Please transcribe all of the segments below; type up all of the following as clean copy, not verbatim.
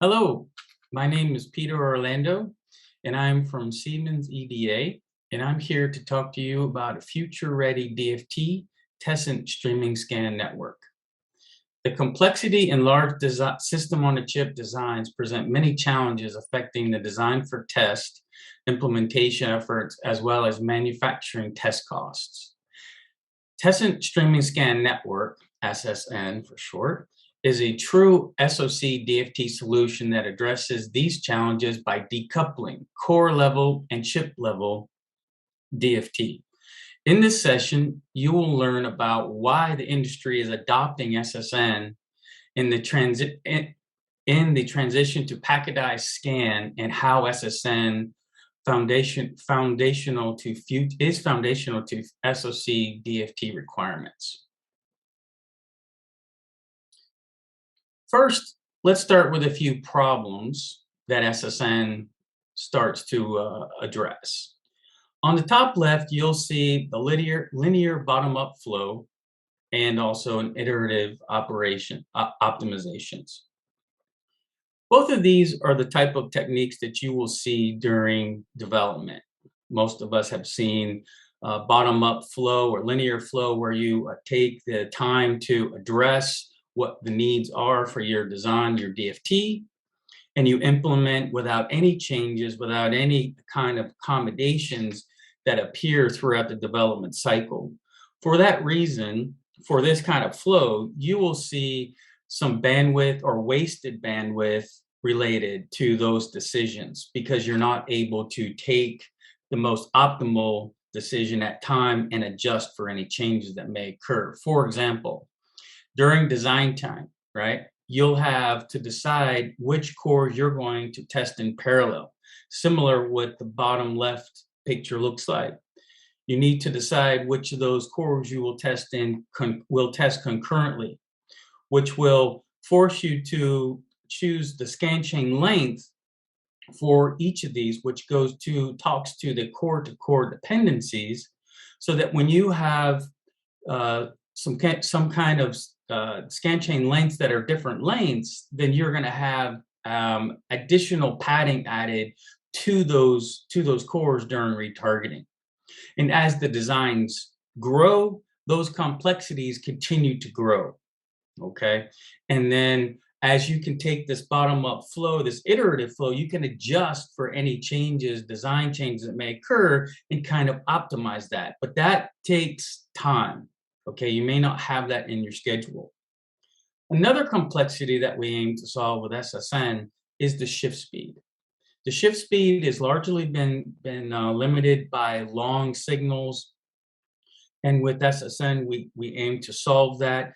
Hello, my name is Peter Orlando, and I'm from Siemens EDA, and I'm here to talk to you about a future-ready DFT Tessent Streaming Scan Network. The complexity in large system-on-a-chip designs present many challenges affecting the design for test, implementation efforts, as well as manufacturing test costs. Tessent Streaming Scan Network, SSN for short, is a true SoC DFT solution that addresses these challenges by decoupling core level and chip level DFT. In this session, you will learn about why the industry is adopting SSN in the transition to packetized scan and how SSN foundational to SoC DFT requirements. First, let's start with a few problems that SSN starts to address. On the top left, you'll see the linear bottom-up flow and also an iterative optimizations. Both of these are the type of techniques that you will see during development. Most of us have seen bottom-up flow or linear flow where you take the time to address what the needs are for your design, your DFT, and you implement without any changes, without any kind of accommodations that appear throughout the development cycle. For that reason, for this kind of flow, you will see some bandwidth or wasted bandwidth related to those decisions because you're not able to take the most optimal decision at time and adjust for any changes that may occur. For example, during design time, right, you'll have to decide which cores you're going to test in parallel, similar what the bottom left picture looks like. You need to decide which of those cores you will test concurrently, which will force you to choose the scan chain length for each of these, which talks to the core-to-core dependencies, so that when you have some kind of scan chain lengths that are different lengths, then you're going to have additional padding added to those cores during retargeting. And as the designs grow, those complexities continue to grow. Okay, and then as you can take this bottom-up flow, this iterative flow, you can adjust for any changes, design changes that may occur, and kind of optimize that. But that takes time. Okay, you may not have that in your schedule. Another complexity that we aim to solve with SSN is the shift speed. The shift speed has largely been limited by long signals, and with SSN, we aim to solve that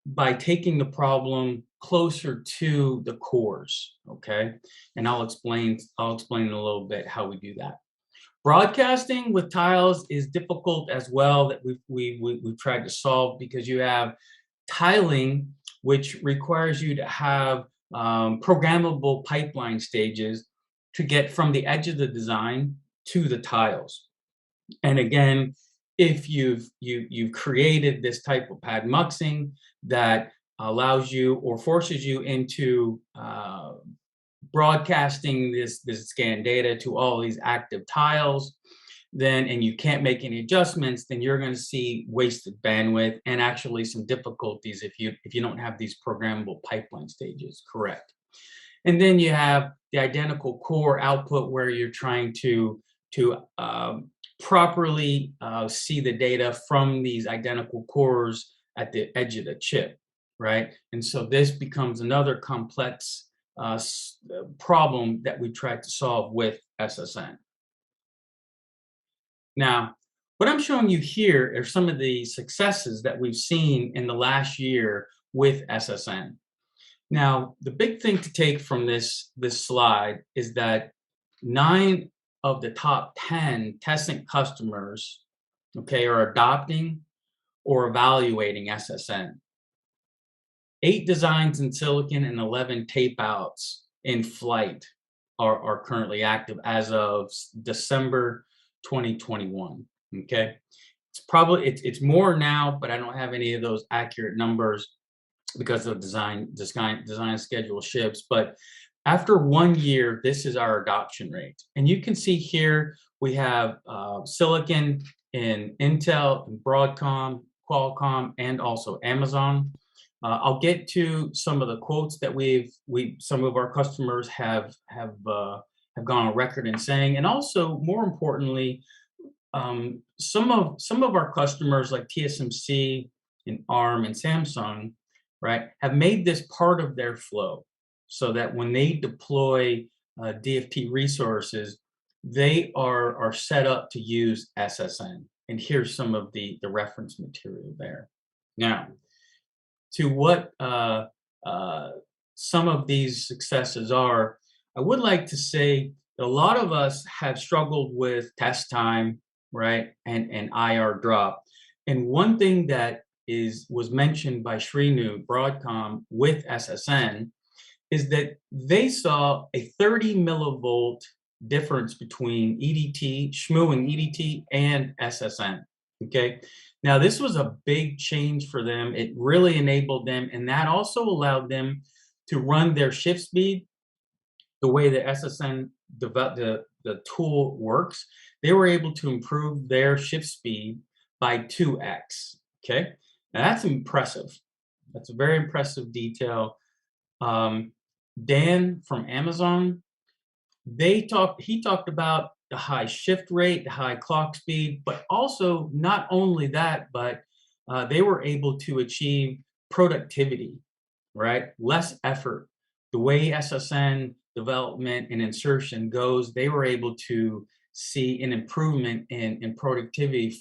by taking the problem closer to the cores. Okay, and I'll explain in a little bit how we do that. Broadcasting with tiles is difficult as well, that we've tried to solve, because you have tiling, which requires you to have programmable pipeline stages to get from the edge of the design to the tiles. And again, if you've created this type of pad muxing that allows you or forces you into broadcasting this scan data to all these active tiles, and you can't make any adjustments, then you're going to see wasted bandwidth and actually some difficulties if you don't have these programmable pipeline stages correct. And then you have the identical core output where you're trying to properly see the data from these identical cores at the edge of the chip, right? And so this becomes another complex problem that we tried to solve with SSN. Now, what I'm showing you here are some of the successes that we've seen in the last year with SSN. Now, the big thing to take from this slide is that 9 of the top 10 Tessent customers, okay, are adopting or evaluating SSN. 8 designs in silicon and 11 tape outs in flight are currently active as of December 2021. Okay, it's more now, but I don't have any of those accurate numbers because of design schedule shifts. But After 1 year, this is our adoption rate. And you can see here we have silicon in Intel, and Broadcom, Qualcomm, and also Amazon. I'll get to some of the quotes that some of our customers have gone on record in saying, and also more importantly, some of our customers like TSMC and ARM and Samsung, right, have made this part of their flow, so that when they deploy DFT resources, they are set up to use SSN. And here's some of the reference material there. Now, to what some of these successes are, I would like to say that a lot of us have struggled with test time, right, and IR drop. And one thing that was mentioned by Srinu, Broadcom, with SSN is that they saw a 30 millivolt difference between EDT, schmooing EDT, and SSN. Okay. Now, this was a big change for them. It really enabled them, and that also allowed them to run their shift speed the way the SSN the tool works. They were able to improve their shift speed by 2x. Okay. Now, that's impressive. That's a very impressive detail. Dan from Amazon, he talked about the high shift rate, the high clock speed, but also not only that, but they were able to achieve productivity, right? Less effort. The way SSN development and insertion goes, they were able to see an improvement in productivity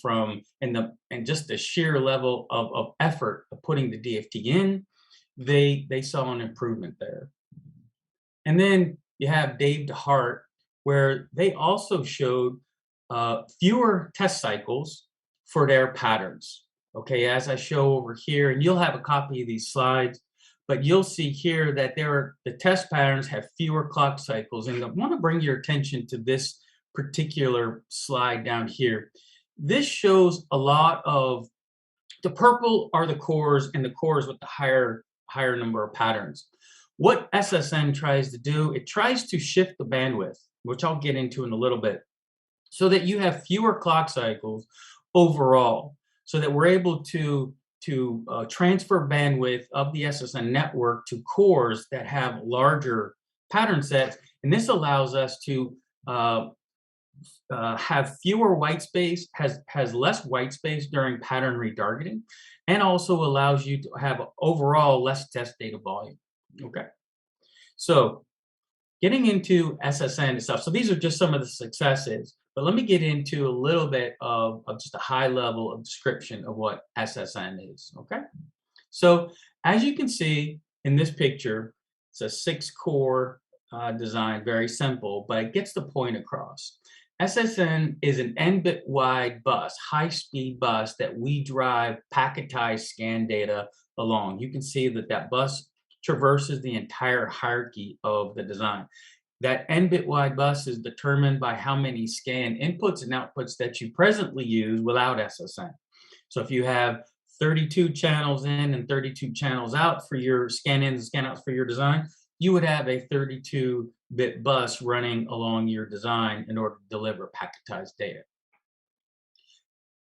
and just the sheer level of effort of putting the DFT in. They saw an improvement there. And then you have Dave DeHart, where they also showed fewer test cycles for their patterns. Okay, as I show over here, and you'll have a copy of these slides, but you'll see here that the test patterns have fewer clock cycles. And I want to bring your attention to this particular slide down here. This shows a lot of the purple are the cores, and the cores with the higher number of patterns. What SSN tries to do, it tries to shift the bandwidth, which I'll get into in a little bit, so that you have fewer clock cycles overall, so that we're able to transfer bandwidth of the SSN network to cores that have larger pattern sets. And this allows us to have fewer white space, has less white space during pattern retargeting, and also allows you to have overall less test data volume. Okay, so getting into SSN and stuff. So these are just some of the successes, but let me get into a little bit of just a high level of description of what SSN is. Okay, so as you can see in this picture, it's a 6-core design, very simple, but it gets the point across. SSN is an n-bit wide bus, high-speed bus that we drive packetized scan data along. You can see that bus traverses the entire hierarchy of the design. That n-bit wide bus is determined by how many scan inputs and outputs that you presently use without SSN. So if you have 32 channels in and 32 channels out for your scan ins and scan outs for your design, you would have a 32-bit bus running along your design in order to deliver packetized data.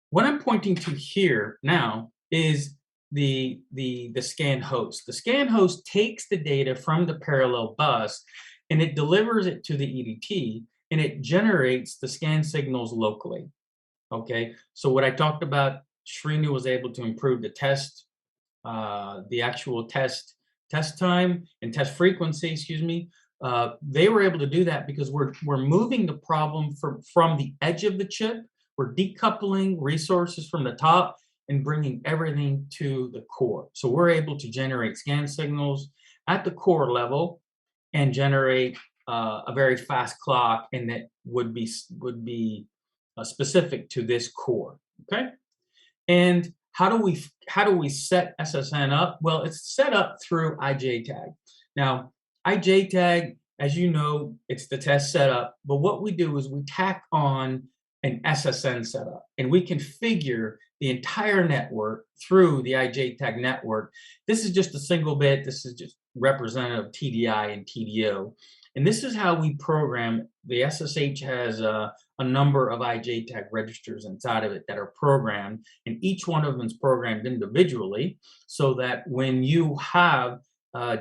What I'm pointing to here now is the scan host. The scan host takes the data from the parallel bus and it delivers it to the EDT, and it generates the scan signals locally. Okay, so what I talked about, Srinu was able to improve the actual test time and test frequency, excuse me. They were able to do that because we're moving the problem from the edge of the chip. We're decoupling resources from the top and bringing everything to the core. So we're able to generate scan signals at the core level and generate a very fast clock, and that would be specific to this core. Okay, and how do we set SSN up? Well, it's set up through IJTag. Now, IJTag, as you know, it's the test setup, but what we do is we tack on an SSN setup, and we configure the entire network through the IJTAG network. This is just a single bit. This is just representative of TDI and TDO. And this is how we program. The SSH has a number of IJTAG registers inside of it that are programmed, and each one of them is programmed individually so that when you have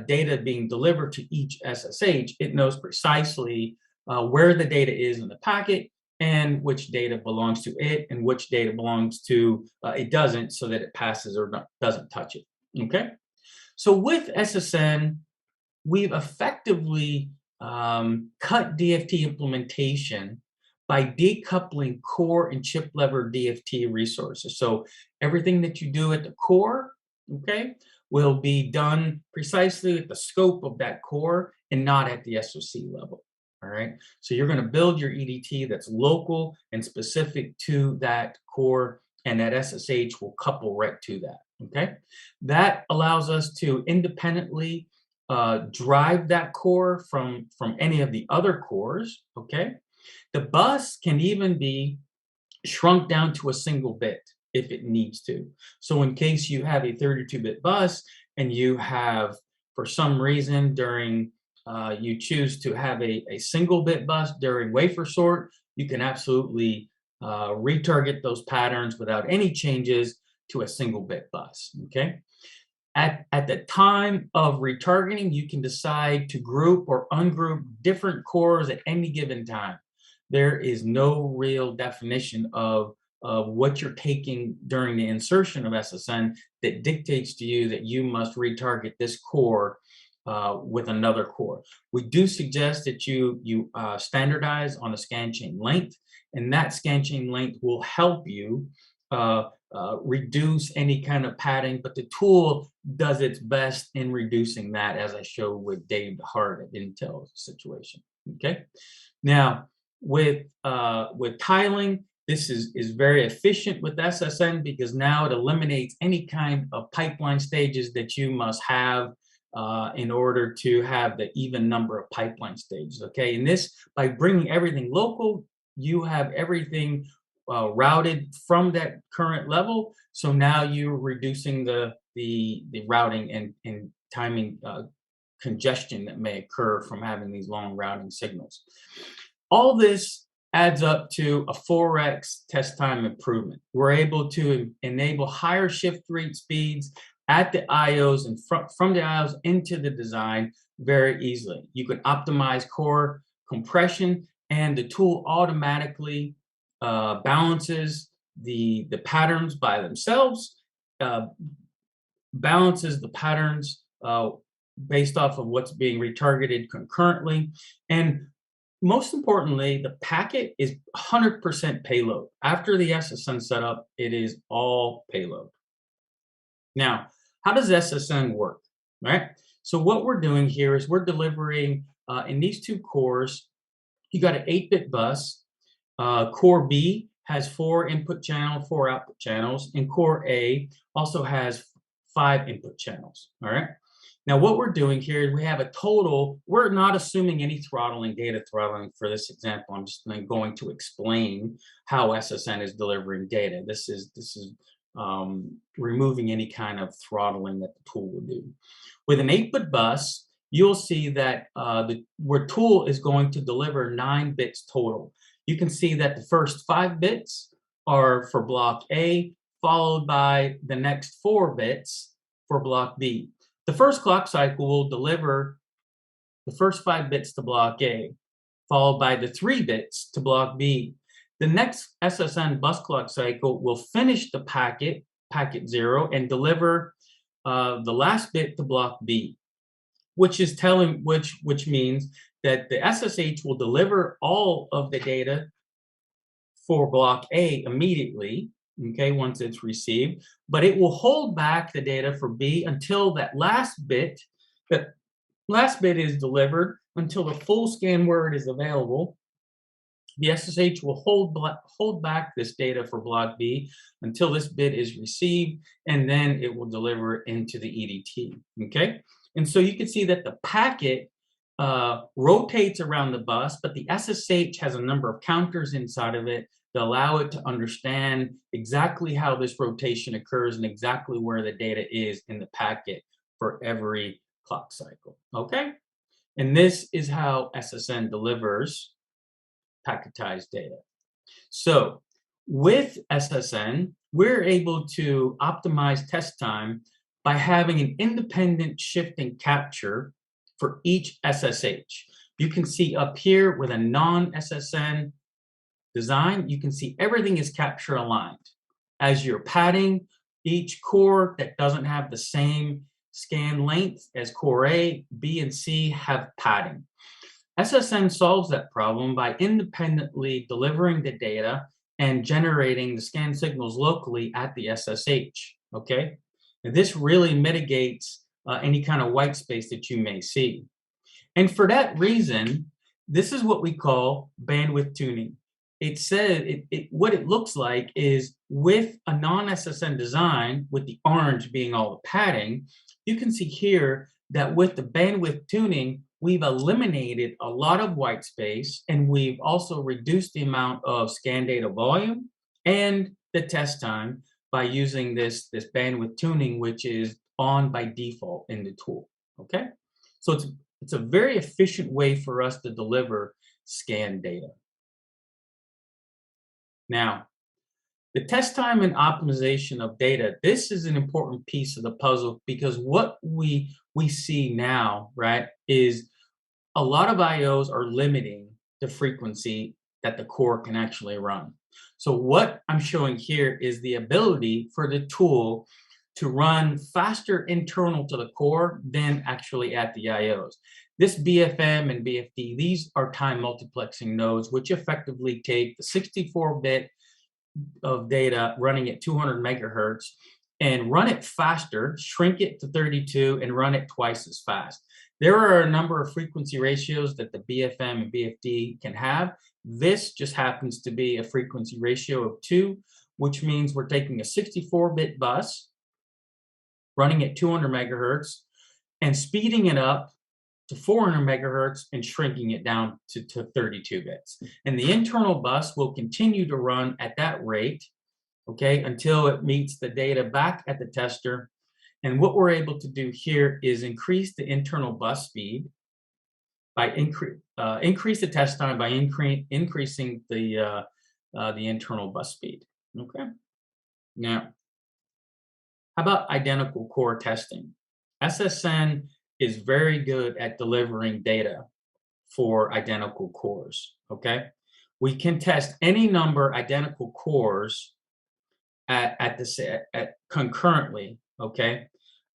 data being delivered to each SSH, it knows precisely where the data is in the packet and which data belongs to it and which data belongs to it doesn't, so that it passes or doesn't touch it. Okay? So with SSN, we've effectively cut DFT implementation by decoupling core and chip level DFT resources. So everything that you do at the core, okay, will be done precisely at the scope of that core and not at the SoC level. All right. So you're going to build your EDT that's local and specific to that core, and that SSH will couple right to that. Okay. That allows us to independently drive that core from any of the other cores. Okay. The bus can even be shrunk down to a single bit if it needs to. So in case you have a 32-bit bus and you have, for some reason, during you choose to have a single bit bus during wafer sort, you can absolutely retarget those patterns without any changes to a single bit bus. Okay. At the time of retargeting, you can decide to group or ungroup different cores at any given time. There is no real definition of what you're taking during the insertion of SSN that dictates to you that you must retarget this core with another core. We do suggest that you standardize on a scan chain length, and that scan chain length will help you reduce any kind of padding, but the tool does its best in reducing that, as I showed with Dave Hart at Intel situation. Okay, now with tiling, this is very efficient with SSN because now it eliminates any kind of pipeline stages that you must have in order to have the even number of pipeline stages. Okay, and this, by bringing everything local, you have everything routed from that current level. So now you're reducing the routing and timing congestion that may occur from having these long routing signals. All this adds up to a 4x test time improvement. We're able to enable higher shift rate speeds at the IOs and from the IOs into the design very easily. You can optimize core compression, and the tool automatically balances the patterns by themselves, balances the patterns based off of what's being retargeted concurrently, and most importantly, the packet is 100% payload. After the SSN setup, it is all payload. Now, how does SSN work? Right? So what we're doing here is we're delivering in these two cores, you got an 8-bit bus. Core B has 4 input channels, 4 output channels, and Core A also has 5 input channels. All right. Now, what we're doing here is we have a total, we're not assuming any throttling, data throttling for this example. I'm just going to explain how SSN is delivering data. This is removing any kind of throttling that the tool will do. With an 8-bit bus, you'll see that where tool is going to deliver 9 bits total. You can see that the first 5 bits are for block A, followed by the next 4 bits for block B. The first clock cycle will deliver the first 5 bits to block A, followed by the 3 bits to block B. The next SSN bus clock cycle will finish the packet 0, and deliver the last bit to block B, which means that the SSH will deliver all of the data for block A immediately, okay, once it's received, but it will hold back the data for B until that last bit is delivered, until the full scan word is available. The SSH will hold back this data for block B until this bit is received, and then it will deliver into the EDT, okay? And so you can see that the packet rotates around the bus, but the SSH has a number of counters inside of it that allow it to understand exactly how this rotation occurs and exactly where the data is in the packet for every clock cycle. Okay? And this is how SSN delivers packetized data. So with SSN, we're able to optimize test time by having an independent shift and capture for each SSH. You can see up here with a non-SSN design, you can see everything is capture aligned. As you're padding, each core that doesn't have the same scan length as core A, B, and C have padding. SSN solves that problem by independently delivering the data and generating the scan signals locally at the SSH, okay? And this really mitigates any kind of white space that you may see. And for that reason, this is what we call bandwidth tuning. It said what it looks like is with a non-SSN design, with the orange being all the padding, you can see here that with the bandwidth tuning, we've eliminated a lot of white space, and we've also reduced the amount of scan data volume and the test time by using this bandwidth tuning, which is on by default in the tool, okay? So it's a very efficient way for us to deliver scan data. Now, the test time and optimization of data, this is an important piece of the puzzle because what we see now, right, is a lot of IOs are limiting the frequency that the core can actually run. So what I'm showing here is the ability for the tool to run faster internal to the core than actually at the IOs. This BFM and BFD, these are time multiplexing nodes, which effectively take the 64-bit of data running at 200 megahertz and run it faster, shrink it to 32, and run it twice as fast. There are a number of frequency ratios that the BFM and BFD can have. This just happens to be a frequency ratio of 2, which means we're taking a 64-bit bus, running at 200 megahertz, and speeding it up to 400 megahertz and shrinking it down to 32 bits. And the internal bus will continue to run at that rate, okay, until it meets the data back at the tester. And what we're able to do here is increase the internal bus speed by increase the test time by increasing the internal bus speed. Okay. Now, how about identical core testing? SSN is very good at delivering data for identical cores. Okay, we can test any number identical cores at concurrently. Okay,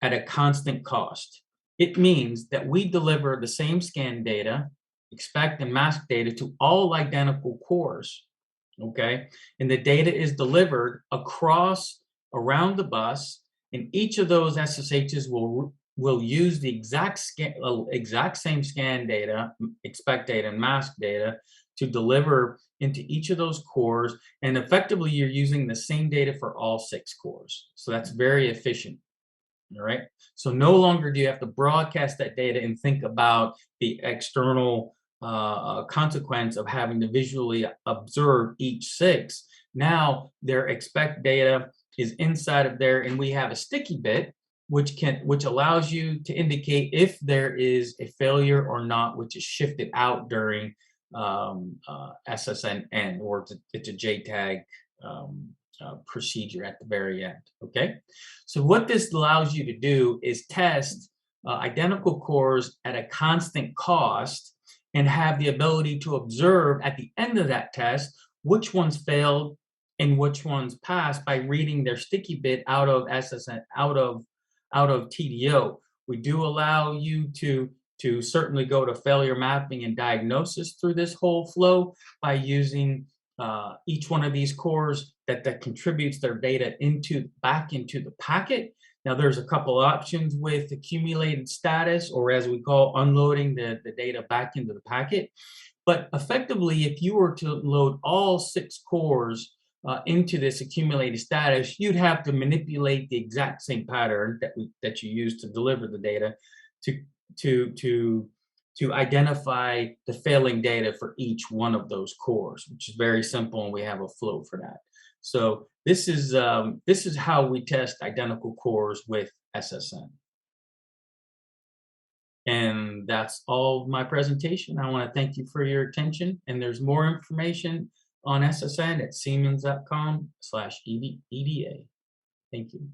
at a constant cost. It means that we deliver the same scan data, expect and mask data to all identical cores, okay? And the data is delivered around the bus, and each of those SSHs will use the exact same scan data, expect data, and mask data to deliver into each of those cores, and effectively you're using the same data for all 6 cores. So that's very efficient. All right. So no longer do you have to broadcast that data and think about the external consequence of having to visually observe each 6. Now their expect data is inside of there, and we have a sticky bit which allows you to indicate if there is a failure or not, which is shifted out during SSN end, or it's a JTAG procedure at the very end. Okay, so what this allows you to do is test identical cores at a constant cost and have the ability to observe at the end of that test which ones failed and which ones passed by reading their sticky bit out of SSN, out of TDO. We do allow you to certainly go to failure mapping and diagnosis through this whole flow by using each one of these cores that contributes their data back into the packet. Now there's a couple options with accumulated status, or as we call unloading the data back into the packet. But effectively, if you were to load all 6 cores into this accumulated status, you'd have to manipulate the exact same pattern that you use to deliver the data to to identify the failing data for each one of those cores, which is very simple, and we have a flow for that. So this is how we test identical cores with SSN. And that's all of my presentation. I want to thank you for your attention. And there's more information on SSN at siemens.com/EDA. Thank you.